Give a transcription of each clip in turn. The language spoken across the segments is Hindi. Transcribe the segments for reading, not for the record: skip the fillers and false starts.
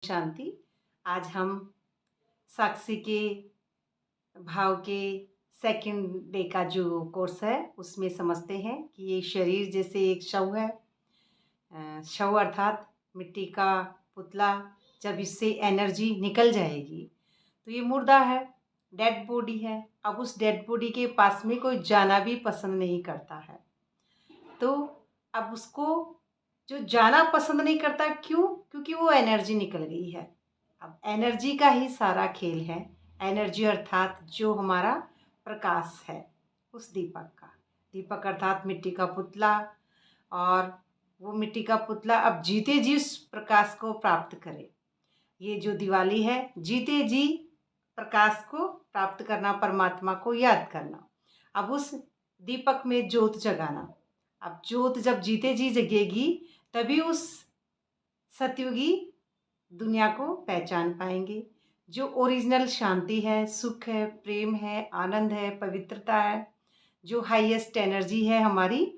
शांति। आज हम साक्षी के भाव के सेकंड डे का जो कोर्स है उसमें समझते हैं कि ये शरीर जैसे एक शव है। शव अर्थात मिट्टी का पुतला। जब इससे एनर्जी निकल जाएगी तो ये मुर्दा है, डेड बॉडी है। अब उस डेड बॉडी के पास में कोई जाना भी पसंद नहीं करता है। तो अब उसको जो जाना पसंद नहीं करता, क्यों? क्योंकि वो एनर्जी निकल गई है। अब एनर्जी का ही सारा खेल है। एनर्जी अर्थात जो हमारा प्रकाश है, उस दीपक का। दीपक अर्थात मिट्टी का पुतला, और वो मिट्टी का पुतला अब जीते जी उस प्रकाश को प्राप्त करे। ये जो दिवाली है, जीते जी प्रकाश को प्राप्त करना, परमात्मा को याद करना। अब उस दीपक में ज्योत जगाना। अब ज्योत जब जीते जी जगेगी तभी उस सतयुगी दुनिया को पहचान पाएंगे। जो ओरिजिनल शांति है, सुख है, प्रेम है, आनंद है, पवित्रता है, जो हाईएस्ट एनर्जी है हमारी,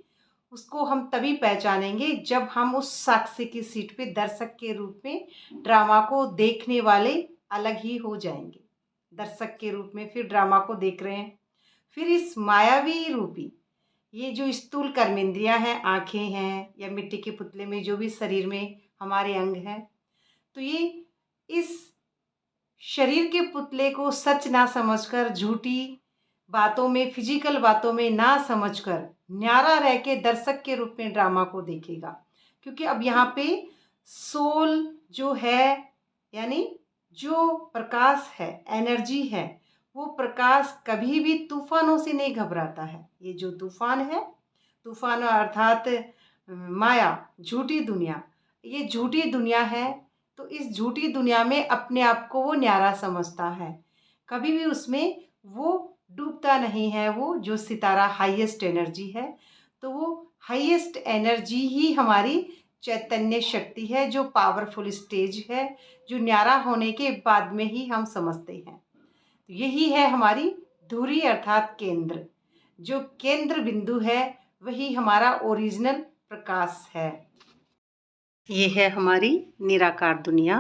उसको हम तभी पहचानेंगे जब हम उस साक्षी की सीट पे दर्शक के रूप में ड्रामा को देखने वाले अलग ही हो जाएंगे। दर्शक के रूप में फिर ड्रामा को देख रहे हैं। फिर इस मायावी रूपी ये जो स्थूल कर्मेंद्रियां हैं, आंखें हैं, या मिट्टी के पुतले में जो भी शरीर में हमारे अंग हैं, तो ये इस शरीर के पुतले को सच ना समझकर, झूठी बातों में, फिजिकल बातों में ना समझकर, न्यारा रह के दर्शक के रूप में ड्रामा को देखेगा। क्योंकि अब यहाँ पे सोल जो है, यानी जो प्रकाश है, एनर्जी है, वो प्रकाश कभी भी तूफानों से नहीं घबराता है। ये जो तूफान है, तूफान अर्थात माया, झूठी दुनिया, ये झूठी दुनिया है। तो इस झूठी दुनिया में अपने आप को वो न्यारा समझता है, कभी भी उसमें वो डूबता नहीं है। वो जो सितारा हाईएस्ट एनर्जी है, तो वो हाईएस्ट एनर्जी ही हमारी चैतन्य शक्ति है, जो पावरफुल स्टेज है, जो न्यारा होने के बाद में ही हम समझते हैं। तो यही है हमारी धुरी अर्थात केंद्र। जो केंद्र बिंदु है वही हमारा ओरिजिनल प्रकाश है। ये है हमारी निराकार दुनिया।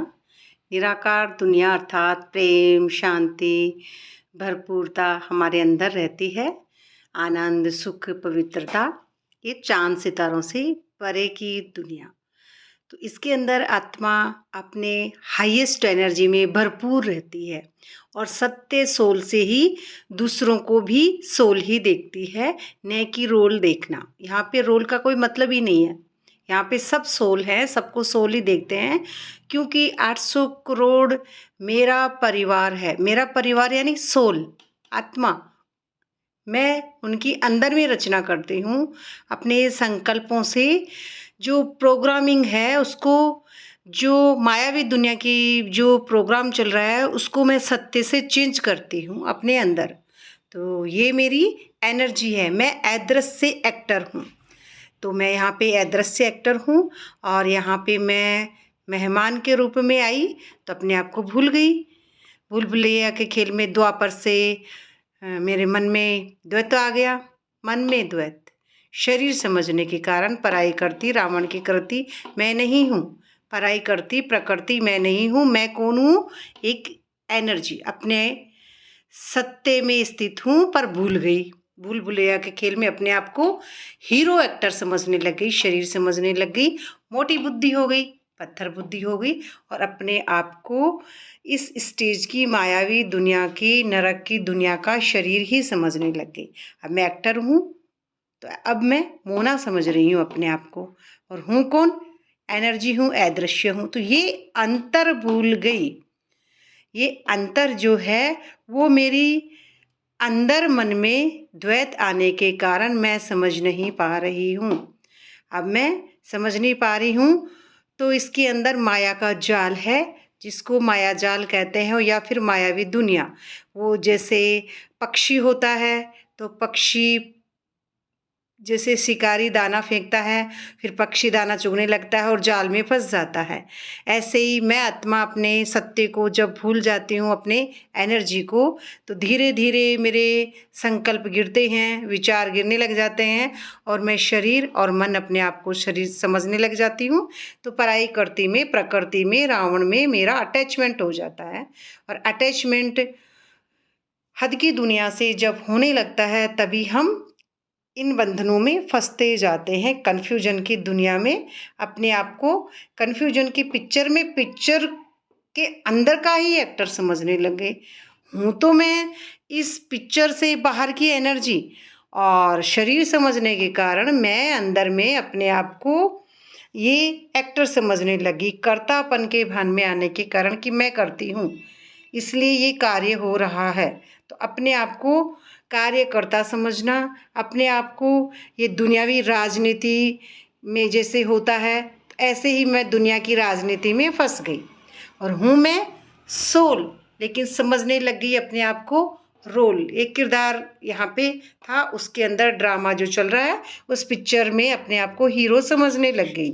निराकार दुनिया अर्थात प्रेम, शांति, भरपूरता हमारे अंदर रहती है। आनंद, सुख, पवित्रता, ये चांद सितारों से परे की दुनिया। तो इसके अंदर आत्मा अपने हाईएस्ट एनर्जी में भरपूर रहती है, और सत्य सोल से ही दूसरों को भी सोल ही देखती है, न कि रोल देखना। यहाँ पे रोल का कोई मतलब ही नहीं है। यहाँ पे सब सोल है, सबको सोल ही देखते हैं। क्योंकि 800 करोड़ मेरा परिवार है। मेरा परिवार यानी सोल, आत्मा। मैं उनकी अंदर में रचना करती हूँ अपने संकल्पों से। जो प्रोग्रामिंग है उसको, जो मायावी दुनिया की जो प्रोग्राम चल रहा है, उसको मैं सत्य से चेंज करती हूँ अपने अंदर। तो ये मेरी एनर्जी है। मैं अदृश्य एक्टर हूँ। तो मैं यहाँ पे अदृश्य एक्टर हूँ, और यहाँ पे मैं मेहमान के रूप में आई तो अपने आप को भूल गई। भूल भुलैया के खेल में द्वापर से मेरे मन में द्वैत आ गया। मन में द्वैत, शरीर समझने के कारण पराई करती रावण की कृति मैं नहीं हूँ। पराई करती प्रकृति मैं नहीं हूँ। मैं कौन हूँ? एक एनर्जी, अपने सत्य में स्थित हूँ, पर भूल गई। भूल भुलैया के खेल में अपने आप को हीरो एक्टर समझने लग गई, शरीर समझने लग गई, मोटी बुद्धि हो गई, पत्थर बुद्धि हो गई, और अपने आप को इस स्टेज की मायावी दुनिया की, नरक की दुनिया का शरीर ही समझने लग गई। अब मैं एक्टर हूँ, तो अब मैं मोना समझ रही हूँ अपने आप को, और हूँ कौन? एनर्जी हूँ, अदृश्य हूँ। तो ये अंतर भूल गई। ये अंतर जो है वो मेरी अंदर मन में द्वैत आने के कारण मैं समझ नहीं पा रही हूँ। अब मैं समझ नहीं पा रही हूँ, तो इसके अंदर माया का जाल है, जिसको माया जाल कहते हैं, या फिर मायावी दुनिया। वो जैसे पक्षी होता है, तो पक्षी जैसे शिकारी दाना फेंकता है, फिर पक्षी दाना चुगने लगता है और जाल में फंस जाता है। ऐसे ही मैं आत्मा अपने सत्य को जब भूल जाती हूँ, अपने एनर्जी को, तो धीरे धीरे मेरे संकल्प गिरते हैं, विचार गिरने लग जाते हैं और मैं शरीर और मन अपने आप को शरीर समझने लग जाती हूँ। तो पराई करती में, प्रकृति में, रावण में मेरा अटैचमेंट हो जाता है। और अटैचमेंट हद की दुनिया से जब होने लगता है तभी हम इन बंधनों में फंसते जाते हैं, कन्फ्यूजन की दुनिया में अपने आप को कन्फ्यूजन की पिक्चर में, पिक्चर के अंदर का ही एक्टर समझने लगे हूँ। तो मैं इस पिक्चर से बाहर की एनर्जी और शरीर समझने के कारण मैं अंदर में अपने आप को ये एक्टर समझने लगी, कर्तापन के भान में आने के कारण कि मैं करती हूँ इसलिए ये कार्य हो रहा है। तो अपने आप को कार्यकर्ता समझना, अपने आप को ये दुनियावी राजनीति में जैसे होता है ऐसे ही मैं दुनिया की राजनीति में फंस गई और हूँ मैं सोल, लेकिन समझने लग गई अपने आप को रोल। एक किरदार यहाँ पे था, उसके अंदर ड्रामा जो चल रहा है उस पिक्चर में अपने आप को हीरो समझने लग गई।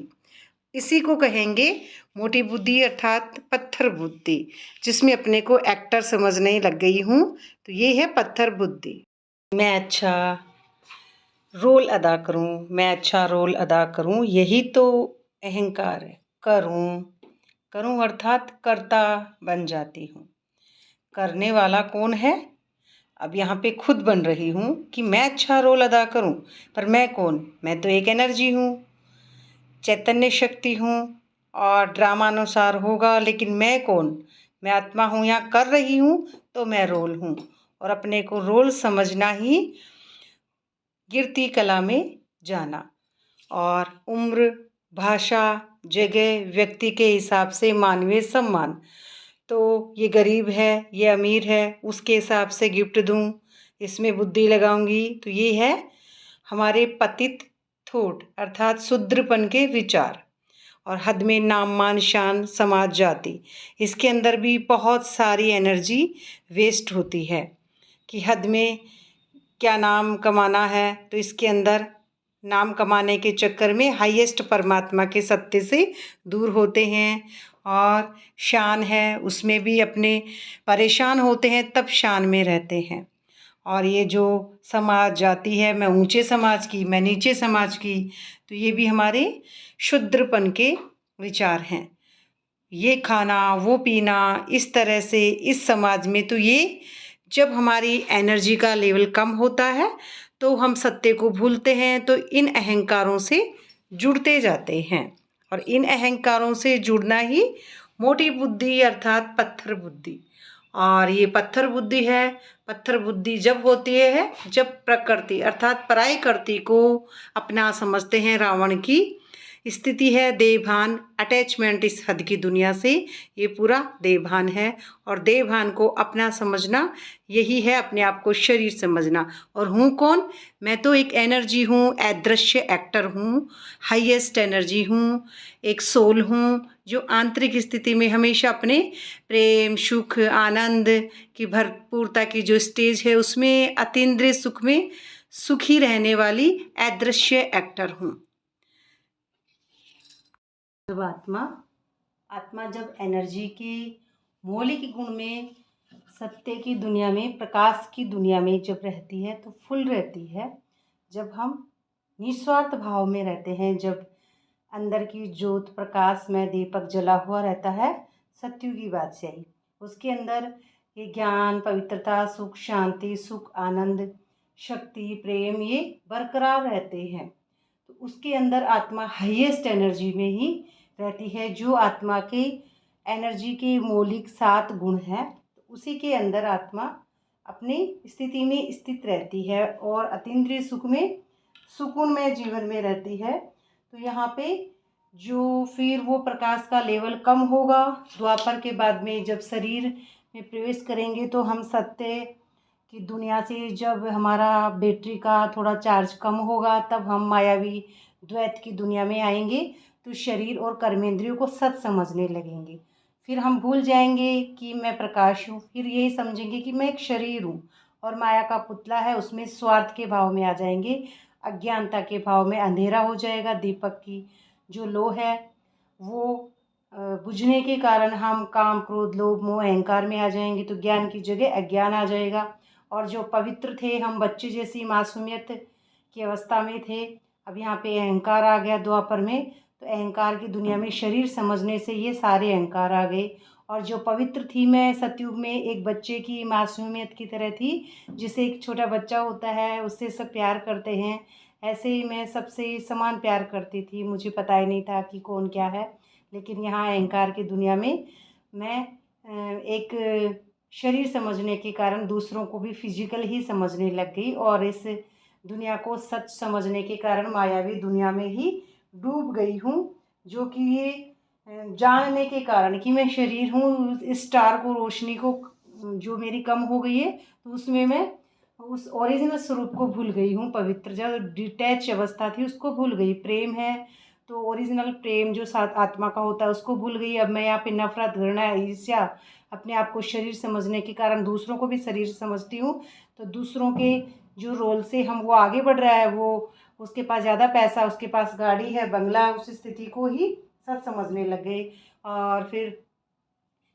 इसी को कहेंगे मोटी बुद्धि अर्थात पत्थर बुद्धि, जिसमें अपने को एक्टर समझने लग गई हूँ। तो ये है पत्थर बुद्धि। मैं अच्छा रोल अदा करूँ, मैं अच्छा रोल अदा करूँ, यही तो अहंकार है। करूँ करूँ अर्थात कर्ता बन जाती हूँ। करने वाला कौन है? अब यहाँ पे खुद बन रही हूँ कि मैं अच्छा रोल अदा करूँ, पर मैं कौन? मैं तो एक एनर्जी हूँ, चैतन्य शक्ति हूँ और ड्रामा अनुसार होगा, लेकिन मैं कौन? मैं आत्मा हूँ या कर रही हूँ तो मैं रोल हूँ। और अपने को रोल समझना ही गिरती कला में जाना। और उम्र, भाषा, जगह, व्यक्ति के हिसाब से मानवीय सम्मान। तो ये गरीब है, ये अमीर है, उसके हिसाब से गिफ्ट दूँ, इसमें बुद्धि लगाऊंगी। तो ये है हमारे पतित थॉट अर्थात शूद्रपन के विचार। और हद में नाम, मान, शान, समाज, जाति, इसके अंदर भी बहुत सारी एनर्जी वेस्ट होती है कि हद में क्या नाम कमाना है, तो इसके अंदर नाम कमाने के चक्कर में हाईएस्ट परमात्मा के सत्य से दूर होते हैं। और शान है, उसमें भी अपने परेशान होते हैं, तब शान में रहते हैं। और ये जो समाज, जाति है, मैं ऊंचे समाज की, मैं नीचे समाज की, तो ये भी हमारे शूद्रपन के विचार हैं। ये खाना, वो पीना, इस तरह से इस समाज में, तो ये जब हमारी एनर्जी का लेवल कम होता है तो हम सत्य को भूलते हैं, तो इन अहंकारों से जुड़ते जाते हैं। और इन अहंकारों से जुड़ना ही मोटी बुद्धि अर्थात पत्थर बुद्धि। और ये पत्थर बुद्धि है। पत्थर बुद्धि जब होती है जब प्रकृति अर्थात पराई कृति को अपना समझते हैं। रावण की स्थिति है देहभान, अटैचमेंट इस हद की दुनिया से, ये पूरा देहभान है। और देहभान को अपना समझना यही है अपने आप को शरीर समझना। और हूँ कौन? मैं तो एक एनर्जी हूँ, अदृश्य एक्टर हूँ, हाईएस्ट एनर्जी हूँ, एक सोल हूँ जो आंतरिक स्थिति में हमेशा अपने प्रेम, सुख, आनंद की भरपूरता की जो स्टेज है उसमें अतीन्द्रिय सुख में सुखी रहने वाली अदृश्य एक्टर हूँ। जब आत्मा जब एनर्जी के मौलिक गुण में, सत्य की दुनिया में, प्रकाश की दुनिया में जब रहती है तो फुल रहती है। जब हम निस्वार्थ भाव में रहते हैं, जब अंदर की ज्योत प्रकाश में दीपक जला हुआ रहता है, सत्य की बात सही, उसके अंदर ये ज्ञान, पवित्रता, सुख, शांति, सुख, आनंद, शक्ति, प्रेम ये बरकरार रहते हैं। तो उसके अंदर आत्मा हाईएस्ट एनर्जी में ही रहती है। जो आत्मा की एनर्जी के मौलिक 7 गुण हैं, तो उसी के अंदर आत्मा अपनी स्थिति में स्थित रहती है और अतीन्द्रिय सुख में, सुकून में जीवन में रहती है। तो यहाँ पे जो फिर वो प्रकाश का लेवल कम होगा, द्वापर के बाद में जब शरीर में प्रवेश करेंगे तो हम सत्य की दुनिया से, जब हमारा बैटरी का थोड़ा चार्ज कम होगा तब हम मायावी द्वैत की दुनिया में आएंगे। तो शरीर और कर्मेंद्रियों को सच समझने लगेंगे। फिर हम भूल जाएंगे कि मैं प्रकाश हूँ, फिर यही समझेंगे कि मैं एक शरीर हूँ और माया का पुतला है, उसमें स्वार्थ के भाव में आ जाएंगे। अज्ञानता के भाव में अंधेरा हो जाएगा। दीपक की जो लो है वो बुझने के कारण हम काम, क्रोध, लोभ, मोह, अहंकार में आ जाएंगे, तो ज्ञान की जगह अज्ञान आ जाएगा। और जो पवित्र थे, हम बच्चे जैसी मासूमियत की अवस्था में थे, अब यहाँ पे अहंकार आ गया द्वापर में। तो अहंकार की दुनिया में शरीर समझने से ये सारे अहंकार आ गए। और जो पवित्र थी मैं सतयुग में, एक बच्चे की मासूमियत की तरह थी, जिसे एक छोटा बच्चा होता है उससे सब प्यार करते हैं, ऐसे ही मैं सबसे समान प्यार करती थी। मुझे पता ही नहीं था कि कौन क्या है। लेकिन यहाँ अहंकार की दुनिया में मैं एक शरीर समझने के कारण दूसरों को भी फिजिकल ही समझने लग गई, और इस दुनिया को सच समझने के कारण मायावी दुनिया में ही डूब गई हूँ। जो कि ये जानने के कारण कि मैं शरीर हूँ, इस स्टार को, रोशनी को जो मेरी कम हो गई है, तो उसमें मैं उस ओरिजिनल स्वरूप को भूल गई हूँ। पवित्र जो डिटैच अवस्था थी उसको भूल गई। प्रेम है तो ओरिजिनल प्रेम जो साथ आत्मा का होता है उसको भूल गई। अब मैं यहाँ पे नफरत, घृणा, ईर्ष्या, अपने आप को शरीर समझने के कारण दूसरों को भी शरीर समझती हूँ। तो दूसरों के जो रोल से हम वो आगे बढ़ रहा है, वो उसके पास ज़्यादा पैसा, उसके पास गाड़ी है, बंगला, उस स्थिति को ही सच समझने लग गए। और फिर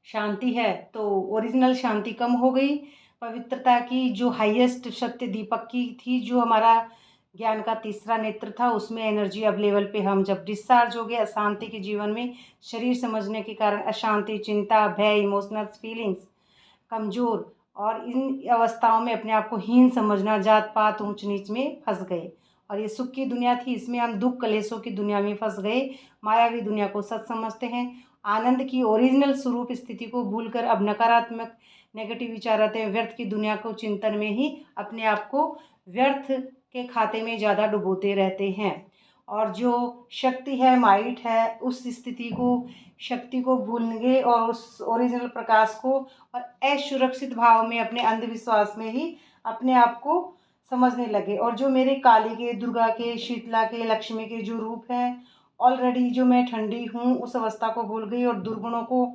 शांति है तो ओरिजिनल शांति कम हो गई। पवित्रता की जो हाईएस्ट सत्य दीपक की थी, जो हमारा ज्ञान का तीसरा नेत्र था, उसमें एनर्जी अब लेवल पे हम जब डिस्चार्ज हो गए अशांति के जीवन में, शरीर समझने के कारण अशांति, चिंता, भय, इमोशनल फीलिंग्स कमज़ोर, और इन अवस्थाओं में अपने आप को हीन समझना, जात पात, ऊंच नीच में फंस गए। और ये सुख की दुनिया थी, इसमें हम दुख कलेशों की दुनिया में फंस गए। मायावी दुनिया को सच समझते हैं। आनंद की ओरिजिनल स्वरूप स्थिति को भूलकर अब नकारात्मक नेगेटिव विचार आते हैं। व्यर्थ की दुनिया को चिंतन में ही अपने आप को व्यर्थ के खाते में ज़्यादा डुबोते रहते हैं। और जो शक्ति है, माइट है, उस स्थिति को, शक्ति को भूलेंगे और उस ओरिजिनल प्रकाश को और असुरक्षित भाव में, अपने अंधविश्वास में ही अपने आप को समझने लगे। और जो मेरे काली के, दुर्गा के, शीतला के, लक्ष्मी के जो रूप हैं, ऑलरेडी जो मैं ठंडी हूँ, उस अवस्था को भूल गई और दुर्गुणों को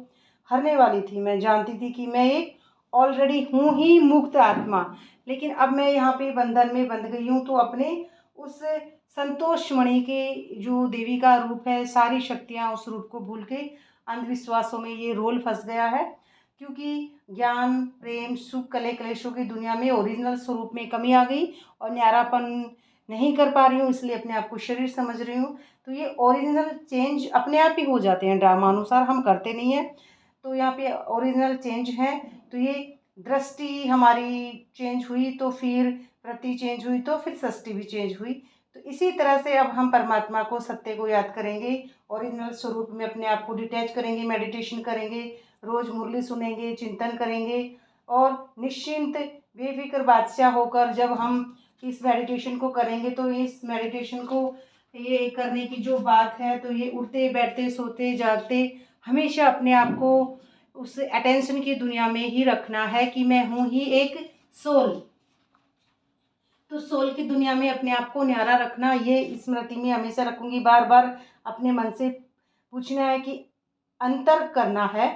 हरने वाली थी। मैं जानती थी कि मैं एक ऑलरेडी हूँ ही मुक्त आत्मा, लेकिन अब मैं यहाँ पे बंधन में बंध गई हूँ। तो अपने उस संतोष मणि के जो देवी का रूप है, सारी शक्तियाँ, उस रूप को भूल के अंधविश्वासों में ये रोल फंस गया है। क्योंकि ज्ञान, प्रेम, सुख, कले कलेशों की दुनिया में ओरिजिनल स्वरूप में कमी आ गई और न्यारापन नहीं कर पा रही हूँ, इसलिए अपने आप को शरीर समझ रही हूँ। तो ये ओरिजिनल चेंज अपने आप ही हो जाते हैं, ड्रामा अनुसार, हम करते नहीं हैं। तो यहाँ पे ओरिजिनल चेंज है। तो ये दृष्टि हमारी चेंज हुई, तो फिर वृत्ति चेंज हुई, तो फिर सृष्टि भी चेंज हुई। तो इसी तरह से अब हम परमात्मा को, सत्य को याद करेंगे, ओरिजिनल स्वरूप में अपने आप को डिटैच करेंगे, मेडिटेशन करेंगे, रोज़ मुरली सुनेंगे, चिंतन करेंगे, और निश्चिंत बेफिक्र बादशाह होकर जब हम इस मेडिटेशन को करेंगे, तो इस मेडिटेशन को ये करने की जो बात है, तो ये उठते बैठते, सोते जागते हमेशा अपने आप को उस अटेंशन की दुनिया में ही रखना है कि मैं हूँ ही एक सोल। तो सोल की दुनिया में अपने आप को न्यारा रखना, ये स्मृति में हमेशा रखूँगी। बार बार अपने मन से पूछना है कि अंतर करना है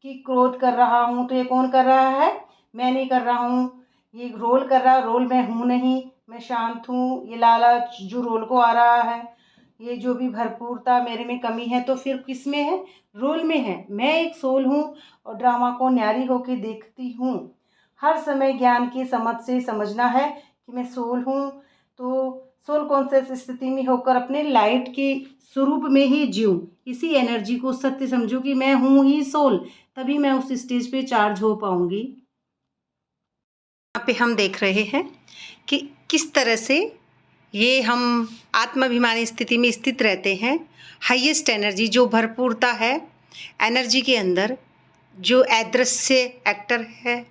कि क्रोध कर रहा हूँ तो ये कौन कर रहा है? मैं नहीं कर रहा हूँ। ये रोल कर रहा, रोल मैं हूँ नहीं, मैं शांत हूँ। ये लालच जो रोल को आ रहा है, ये जो भी भरपूरता मेरे में कमी है, तो फिर किस में है? रोल में है। मैं एक सोल हूँ और ड्रामा को न्यारी होकर देखती हूँ। हर समय ज्ञान की समझ से समझना है कि मैं सोल हूँ। तो सोल कॉन्शियस स्थिति में होकर अपने लाइट के स्वरूप में ही जीऊँ, इसी एनर्जी को सत्य समझूँ कि मैं हूँ ही सोल, तभी मैं उस स्टेज पे चार्ज हो पाऊँगी। यहाँ पे हम देख रहे हैं कि किस तरह से ये हम आत्माभिमानी स्थिति में स्थित रहते हैं। हाईएस्ट एनर्जी जो भरपूरता है एनर्जी के अंदर, जो अदृश्य एक्टर है,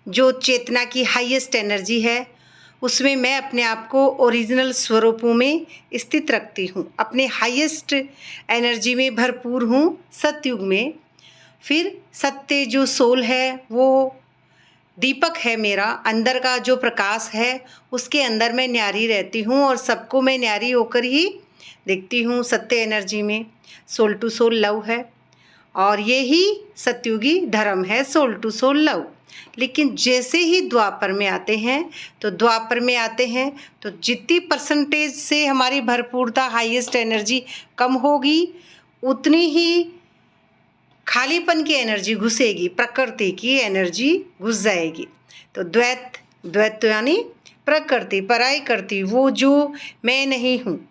जो चेतना की हाईएस्ट एनर्जी है, उसमें मैं अपने आप को ओरिजिनल स्वरूपों में स्थित रखती हूँ। अपने हाईएस्ट एनर्जी में भरपूर हूँ सतयुग में। फिर सत्य जो सोल है, वो दीपक है मेरा, अंदर का जो प्रकाश है, उसके अंदर मैं न्यारी रहती हूँ और सबको मैं न्यारी होकर ही देखती हूँ। सत्य एनर्जी में सोल टू सोल लव है, और ये ही सतयुगी धर्म है, सोल टू सोल लव। लेकिन जैसे ही द्वापर में आते हैं तो जितनी परसेंटेज से हमारी भरपूरता हाईएस्ट एनर्जी कम होगी, उतनी ही खालीपन की एनर्जी घुसेगी, प्रकृति की एनर्जी घुस जाएगी। तो द्वैत यानी प्रकृति, पराई करती, वो जो मैं नहीं हूँ।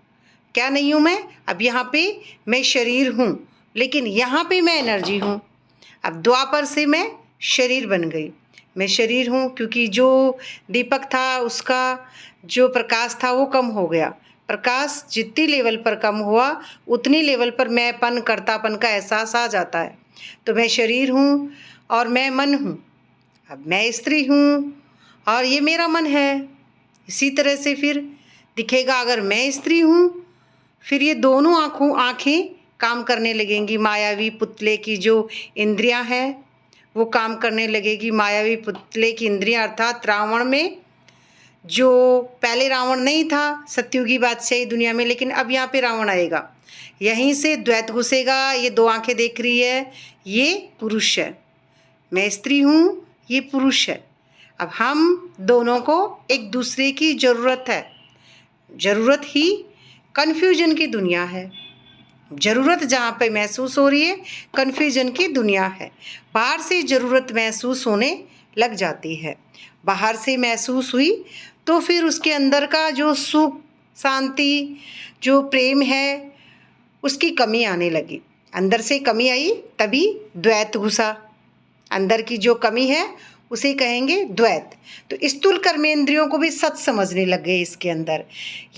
क्या नहीं हूँ मैं? अब यहाँ पे मैं शरीर हूँ, लेकिन यहाँ पे मैं एनर्जी हूँ। अब द्वापर से मैं शरीर बन गई। मैं शरीर हूँ क्योंकि जो दीपक था उसका जो प्रकाश था वो कम हो गया। प्रकाश जितनी लेवल पर कम हुआ उतनी लेवल पर मैंपन, कर्तापन का एहसास आ जाता है। तो मैं शरीर हूँ और मैं मन हूँ। अब मैं स्त्री हूँ और ये मेरा मन है। इसी तरह से फिर दिखेगा, अगर मैं स्त्री हूँ फिर ये दोनों आँखें काम करने लगेंगी। मायावी पुतले की जो इंद्रियां हैं वो काम करने लगेगी। मायावी पुतले की इंद्रियां अर्थात रावण में, जो पहले रावण नहीं था, सत्युगी बादशाही दुनिया में, लेकिन अब यहाँ पे रावण आएगा। यहीं से द्वैत घुसेगा। ये दो आंखें देख रही है, ये पुरुष है, मैं स्त्री हूँ, ये पुरुष है। अब हम दोनों को एक दूसरे की ज़रूरत है। ज़रूरत ही कन्फ्यूजन की दुनिया है। ज़रूरत जहाँ पे महसूस हो रही है, कन्फ्यूजन की दुनिया है। बाहर से ज़रूरत महसूस होने लग जाती है। बाहर से महसूस हुई तो फिर उसके अंदर का जो सुख, शांति, जो प्रेम है, उसकी कमी आने लगी। अंदर से कमी आई तभी द्वैत घुसा। अंदर की जो कमी है उसे कहेंगे द्वैत। तो स्थूल कर्मेंद्रियों को भी सच समझने लग गए इसके अंदर।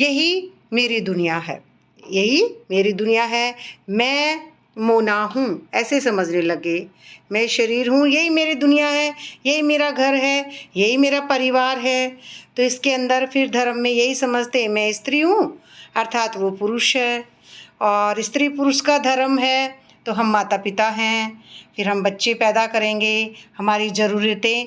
यही मेरी दुनिया है, यही मेरी दुनिया है, मैं मोना हूँ, ऐसे समझने लगे। मैं शरीर हूँ, यही मेरी दुनिया है, यही मेरा घर है, यही मेरा परिवार है। तो इसके अंदर फिर धर्म में यही समझते हैं, मैं स्त्री हूँ अर्थात वो पुरुष है, और स्त्री पुरुष का धर्म है तो हम माता पिता हैं। फिर हम बच्चे पैदा करेंगे, हमारी ज़रूरतें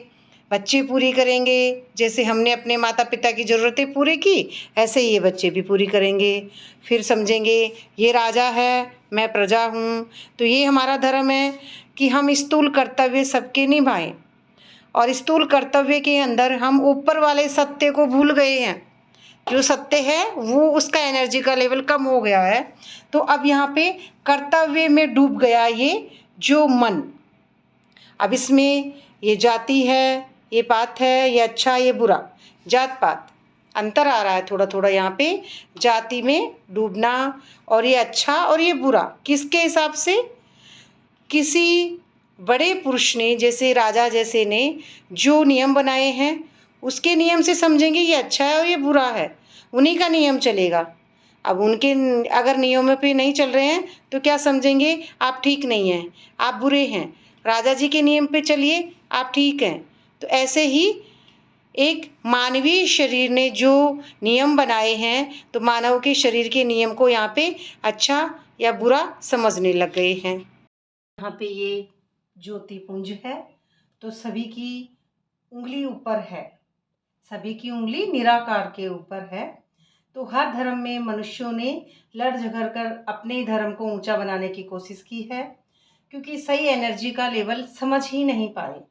बच्चे पूरी करेंगे। जैसे हमने अपने माता पिता की ज़रूरतें पूरी की, ऐसे ही ये बच्चे भी पूरी करेंगे। फिर समझेंगे ये राजा है, मैं प्रजा हूँ। तो ये हमारा धर्म है कि हम स्थूल कर्तव्य सबके निभाएं, और स्थूल कर्तव्य के अंदर हम ऊपर वाले सत्य को भूल गए हैं। जो सत्य है वो, उसका एनर्जी का लेवल कम हो गया है। तो अब यहाँ पे कर्तव्य में डूब गया ये जो मन। अब इसमें ये जाति है, ये पात है, ये अच्छा, ये बुरा, जात पात अंतर आ रहा है थोड़ा थोड़ा यहाँ पे। जाति में डूबना और ये अच्छा और ये बुरा किसके हिसाब से? किसी बड़े पुरुष ने, जैसे राजा जैसे ने जो नियम बनाए हैं उसके नियम से समझेंगे ये अच्छा है और ये बुरा है, उन्हीं का नियम चलेगा। अब उनके अगर नियमों पे नहीं चल रहे हैं तो क्या समझेंगे? आप ठीक नहीं हैं, आप बुरे हैं। राजा जी के नियम पे चलिए, आप ठीक हैं। तो ऐसे ही एक मानवीय शरीर ने जो नियम बनाए हैं, तो मानव के शरीर के नियम को यहाँ पे अच्छा या बुरा समझने लग गए हैं। यहाँ पे ये ज्योति पुंज है, तो सभी की उंगली ऊपर है, सभी की उंगली निराकार के ऊपर है। तो हर धर्म में मनुष्यों ने लड़ झगड़ कर अपने धर्म को ऊंचा बनाने की कोशिश की है, क्योंकि सही एनर्जी का लेवल समझ ही नहीं पाए।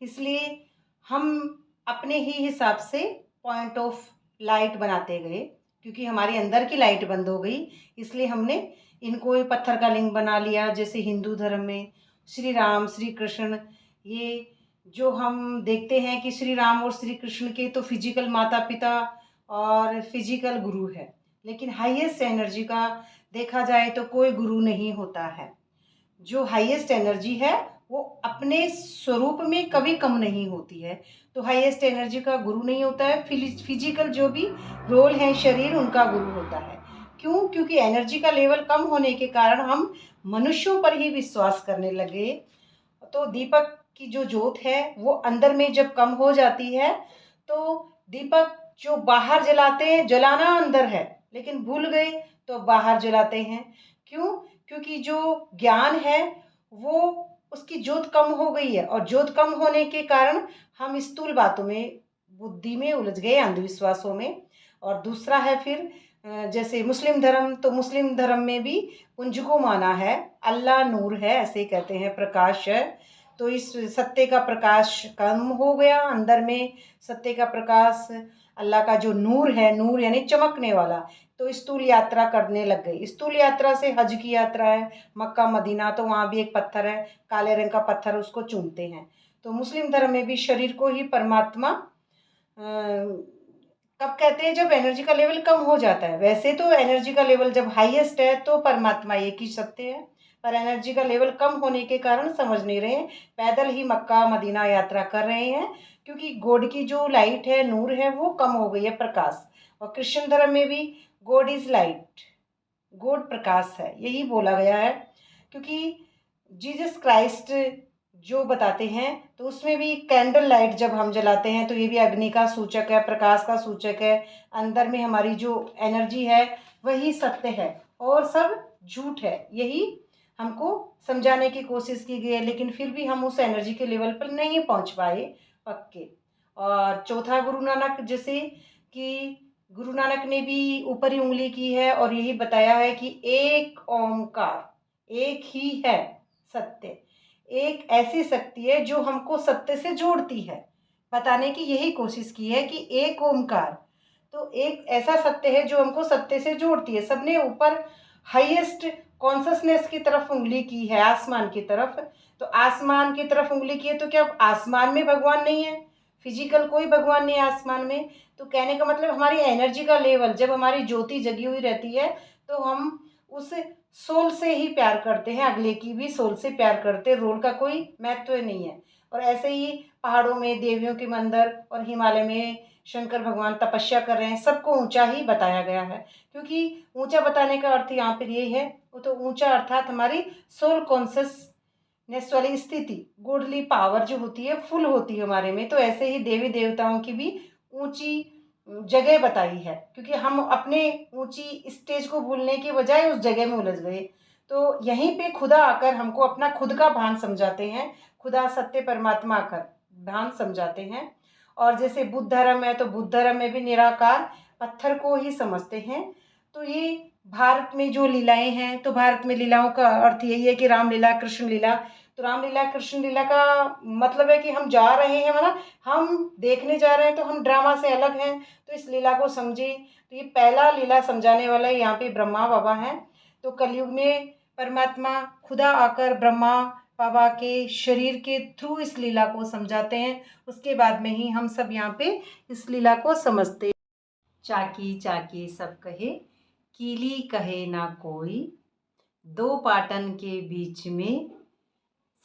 इसलिए हम अपने ही हिसाब से पॉइंट ऑफ लाइट बनाते गए, क्योंकि हमारे अंदर की लाइट बंद हो गई। इसलिए हमने इनको पत्थर का लिंग बना लिया। जैसे हिंदू धर्म में श्री राम, श्री कृष्ण, ये जो हम देखते हैं कि श्री राम और श्री कृष्ण के तो फिजिकल माता पिता और फिजिकल गुरु है, लेकिन हाईएस्ट एनर्जी का देखा जाए तो कोई गुरु नहीं होता है। जो हाईएस्ट एनर्जी है वो अपने स्वरूप में कभी कम नहीं होती है। तो हाईएस्ट एनर्जी का गुरु नहीं होता है। फिजिकल जो भी रोल है शरीर, उनका गुरु होता है। क्यों? क्योंकि एनर्जी का लेवल कम होने के कारण हम मनुष्यों पर ही विश्वास करने लगे। तो दीपक की जो ज्योत है वो अंदर में जब कम हो जाती है, तो दीपक जो बाहर जलाते हैं, जलाना अंदर है, लेकिन भूल गए तो बाहर जलाते हैं। क्यों? क्योंकि जो ज्ञान है वो, उसकी ज्योत कम हो गई है, और ज्योत कम होने के कारण हम स्थूल बातों में, बुद्धि में उलझ गए, अंधविश्वासों में। और दूसरा है फिर जैसे मुस्लिम धर्म, तो मुस्लिम धर्म में भी पुंज को माना है, अल्लाह नूर है ऐसे कहते हैं, प्रकाश है। तो इस सत्य का प्रकाश कम हो गया अंदर में। सत्य का प्रकाश, अल्लाह का जो नूर है, नूर यानी चमकने वाला, तो स्थूल यात्रा करने लग गई। स्थूल यात्रा से हज की यात्रा है, मक्का मदीना, तो वहाँ भी एक पत्थर है, काले रंग का पत्थर, उसको चूमते हैं। तो मुस्लिम धर्म में भी शरीर को ही परमात्मा कब कहते हैं, जब एनर्जी का लेवल कम हो जाता है। वैसे तो एनर्जी का लेवल जब हाईएस्ट है तो परमात्मा एक ही सत्य है, पर एनर्जी का लेवल कम होने के कारण समझ नहीं रहे, पैदल ही मक्का मदीना यात्रा कर रहे हैं, क्योंकि गॉड की जो लाइट है, नूर है, वो कम हो गई है, प्रकाश। और क्रिश्चियन धर्म में भी गॉड इज लाइट, गॉड प्रकाश है, यही बोला गया है। क्योंकि जीसस क्राइस्ट जो बताते हैं, तो उसमें भी कैंडल लाइट जब हम जलाते हैं तो ये भी अग्नि का सूचक है, प्रकाश का सूचक है। अंदर में हमारी जो एनर्जी है वही सत्य है और सब झूठ है, यही हमको समझाने की कोशिश की गई है। लेकिन फिर भी हम उस एनर्जी के लेवल पर नहीं पहुंच पाए पक्के। और चौथा गुरु नानक, जैसे कि गुरु नानक ने भी ऊपरी उंगली की है और यही बताया है कि एक ओमकार, एक ही है सत्य, एक ऐसी शक्ति है जो हमको सत्य से जोड़ती है। बताने की यही कोशिश की है कि एक ओमकार, तो एक ऐसा सत्य है जो हमको सत्य से जोड़ती है। सबने ऊपर हाईएस्ट कॉन्शसनेस की तरफ उंगली की है, आसमान की तरफ। तो आसमान की तरफ उंगली की है, तो क्या आसमान में भगवान नहीं है? फिजिकल कोई भगवान नहीं है आसमान में। तो कहने का मतलब हमारी एनर्जी का लेवल, जब हमारी ज्योति जगी हुई रहती है तो हम उस सोल से ही प्यार करते हैं, अगले की भी सोल से प्यार करते हैं, रोल का कोई महत्व नहीं है। और ऐसे ही पहाड़ों में देवियों के मंदिर और हिमालय में शंकर भगवान तपस्या कर रहे हैं, सबको ऊंचा ही बताया गया है। क्योंकि ऊंचा बताने का अर्थ यहाँ पर ये है, वो तो ऊंचा अर्थात हमारी सोल कॉन्शियसनेस वाली स्थिति, गॉडली पावर जो होती है फुल होती है हमारे में। तो ऐसे ही देवी देवताओं की भी ऊंची जगह बताई है, क्योंकि हम अपने ऊंची स्टेज को भूलने के बजाय उस जगह में उलझ गए। तो यहीं पे खुदा आकर हमको अपना खुद का भान समझाते हैं, खुदा सत्य परमात्मा आकर भान समझाते हैं। और जैसे बुद्ध धर्म है, तो बुद्ध धर्म में भी निराकार पत्थर को ही समझते हैं। तो ये भारत में जो लीलाएं हैं, तो भारत में लीलाओं का अर्थ यही है कि रामलीला कृष्ण लीला। तो रामलीला कृष्ण लीला का मतलब है कि हम जा रहे हैं, मतलब हम देखने जा रहे हैं, तो हम ड्रामा से अलग हैं। तो इस लीला को समझे। तो ये पहला लीला समझाने वाला यहाँ पे ब्रह्मा बाबा हैं। तो कलयुग में परमात्मा खुदा आकर ब्रह्मा बाबा के शरीर के थ्रू इस लीला को समझाते हैं। उसके बाद में ही हम सब यहाँ पे इस लीला को समझते हैं। चाकी चाकी सब कहे, कीली कहे ना कोई, दो पाटन के बीच में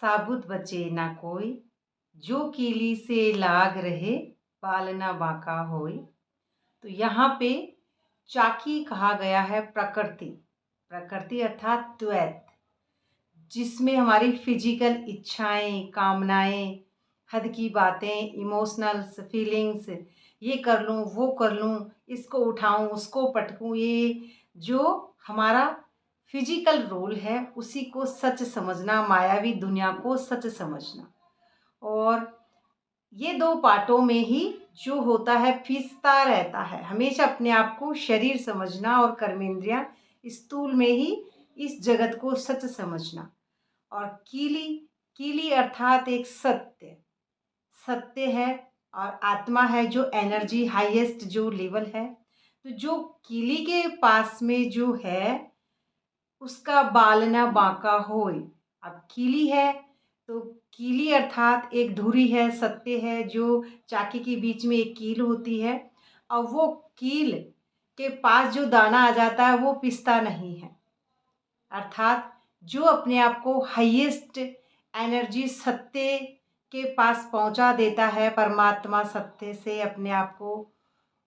साबुत बचे ना कोई, जो कीली से लाग रहे, पालना बाका होई। तो यहाँ पे चाकी कहा गया है प्रकृति, प्रकृति अर्थात द्वैत, जिसमें हमारी फिजिकल इच्छाएं, कामनाएं, हद की बातें, इमोशनल्स, फीलिंग्स, ये कर लूँ, वो कर लूँ, इसको उठाऊँ, उसको पटकूँ, ये जो हमारा फिजिकल रोल है उसी को सच समझना, मायावी दुनिया को सच समझना। और ये दो पार्टों में ही जो होता है फिसता रहता है, हमेशा अपने आप को शरीर समझना और कर्मेंद्रियां स्थूल में ही इस जगत को सच समझना। और कीली, कीली अर्थात एक सत्य, सत्य है और आत्मा है, जो एनर्जी हाईएस्ट जो लेवल है। तो जो कीली के पास में जो है उसका बालना बांका होय। अब कीली है तो कीली अर्थात एक धुरी है, सत्य है, जो चाकी के बीच में एक कील होती है। और वो कील के पास जो दाना आ जाता है वो पिसता नहीं है। अर्थात जो अपने आप को हाईएस्ट एनर्जी सत्य के पास पहुंचा देता है, परमात्मा सत्य से अपने आप को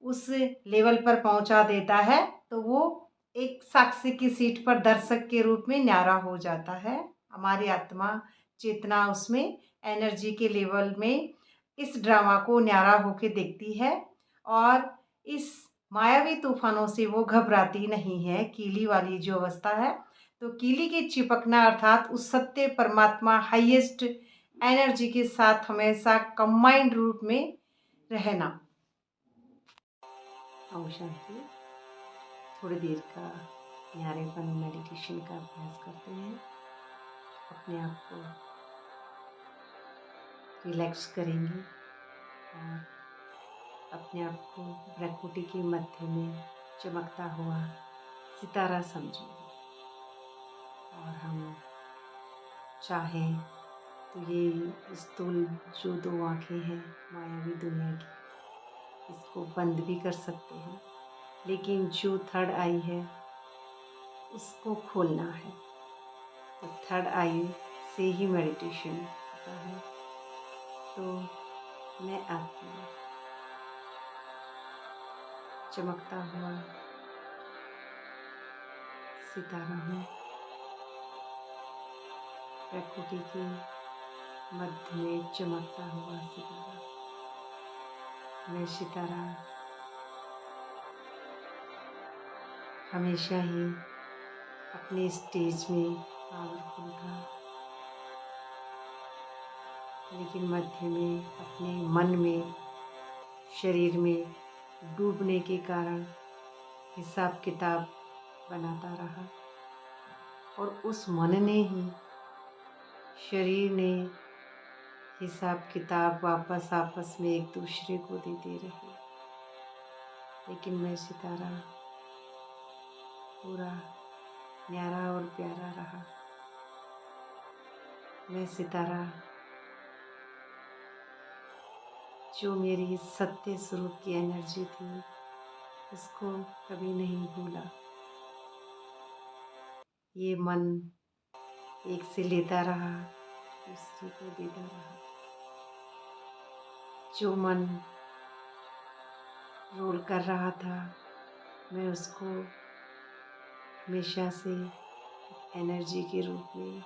उस लेवल पर पहुंचा देता है, तो वो एक साक्षी की सीट पर दर्शक के रूप में न्यारा हो जाता है। हमारी आत्मा चेतना उसमें एनर्जी के लेवल में इस ड्रामा को न्यारा होके देखती है और इस मायावी तूफानों से वो घबराती नहीं है। कीली वाली जो अवस्था है, तो कीली के चिपकना अर्थात उस सत्य परमात्मा हाईएस्ट एनर्जी के साथ हमेशा कंबाइंड रूप में रहना। ओम शांति। थोड़ी देर का न्यारेपन मेडिटेशन का अभ्यास करते हैं। अपने आप को रिलैक्स करेंगे और अपने आप को प्रकृति के मध्य में चमकता हुआ सितारा समझेंगे। और हम चाहें तो ये स्थूल जो दो आँखें हैं मायावी दुनिया की, इसको बंद भी कर सकते हैं, लेकिन जो थर्ड आई है उसको खोलना है। तो थर्ड आई से ही मेडिटेशन होता है। तो मैं आत्मा चमकता हुआ सितारा हूँ, प्रकृति के मध्य में चमकता हुआ सितारा। मैं सितारा हमेशा ही अपने स्टेज में पावरफुल था, लेकिन मध्य में अपने मन में, शरीर में डूबने के कारण हिसाब किताब बनाता रहा। और उस मन ने ही, शरीर ने हिसाब किताब वापस आपस में एक दूसरे को देते रहे। लेकिन मैं सितारा पूरा न्यारा और प्यारा रहा। मैं सितारा जो मेरी सत्य स्वरूप की एनर्जी थी उसको कभी नहीं भूला। ये मन एक से लेता रहा, दूसरे को देता रहा। जो मन रोल कर रहा था, मैं उसको हमेशा से एनर्जी के रूप में,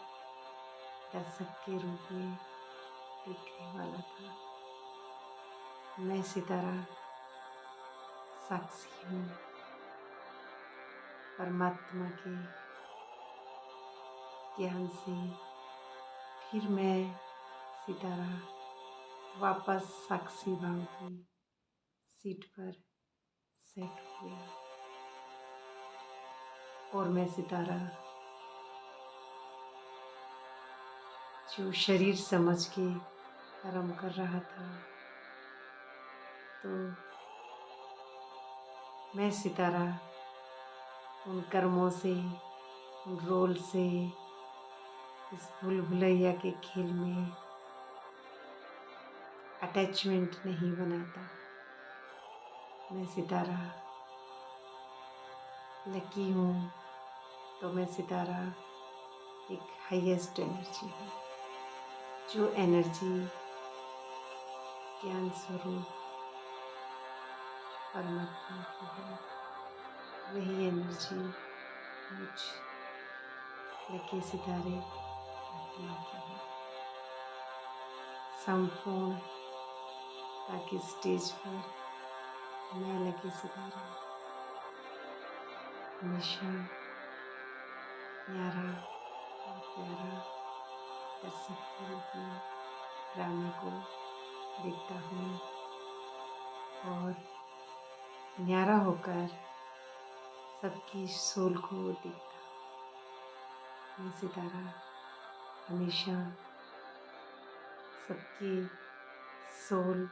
दर्शक के रूप में देखने वाला था। मैं सितारा साक्षी हूँ परमात्मा के ज्ञान से। फिर मैं सितारा वापस साक्षी भाव की सीट पर सेट हो गया। और मैं सितारा जो शरीर समझ के कर्म कर रहा था, तो मैं सितारा उन कर्मों से, उन रोल से, इस भूल भुलैया के खेल में अटैचमेंट नहीं बनाता। मैं सितारा लकी हूँ, तो मैं सितारा एक हाईएस्ट एनर्जी हूँ। जो एनर्जी ज्ञान स्वरूप परमात्मा की है, वही एनर्जी मुझ लकी सितारे आत्मा की है। संपूर्णता के स्टेज पर मैं लकी सितारा हमेशा न्यारा और प्यारा दर्शक के रूप में ड्रामे को देखता हूँ और न्यारा होकर सबकी सोल को देखता हूँ। मैं सितारा हमेशा सबकी सोल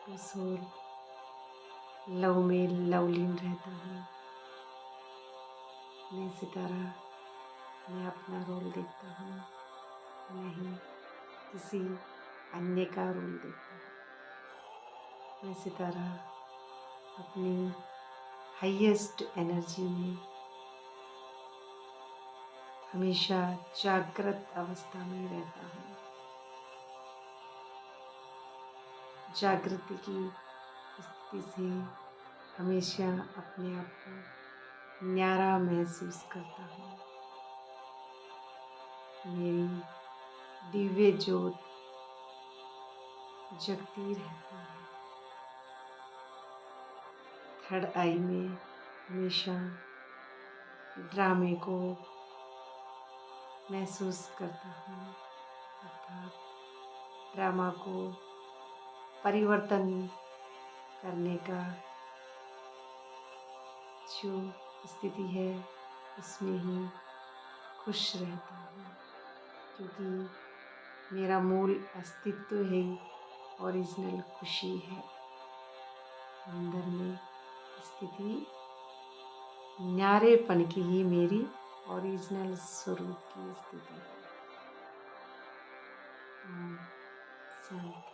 टू सोल लव में लवलीन रहता हूँ। मैं सितारा मैं अपना रोल देखता हूँ, नहीं किसी अन्य का रोल देखता हूँ। मैं सितारा अपनी हाईएस्ट एनर्जी में हमेशा जागृत अवस्था में रहता हूँ। जागृति की स्थिति से हमेशा अपने आप को न्यारा महसूस करता हूँ। मेरी दिव्य ज्योत जगती रहती है। थर्ड आई में हमेशा ड्रामे को महसूस करता हूँ, अर्थात ड्रामा को परिवर्तन करने का जो स्थिति है उसमें ही खुश रहता हूँ, क्योंकि मेरा मूल अस्तित्व है, ओरिजिनल खुशी है। अंदर में स्थिति न्यारेपन की ही मेरी ओरिजिनल स्वरूप की स्थिति है। शांति।